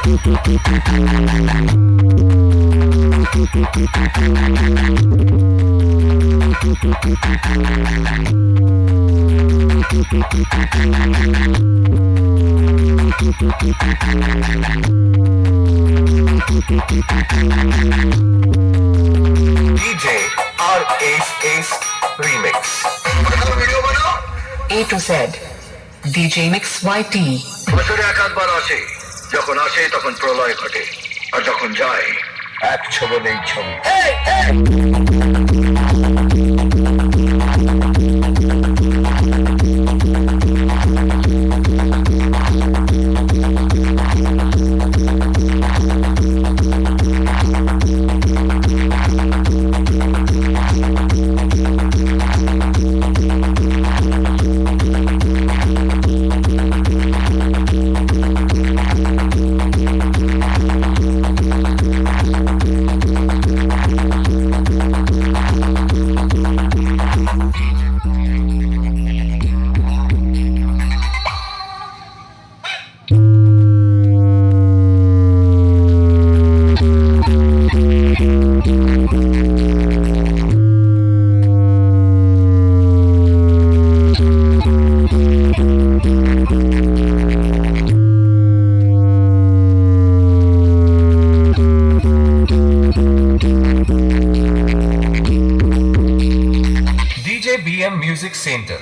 DJ RSS Remix video বানাও A to Z DJ Mix YT বছরে একাধবার আসে, যখন আসে তখন প্রলয় ঘটে, আর যখন যায় এক ছবলেই ছবি। DJ BM Music Center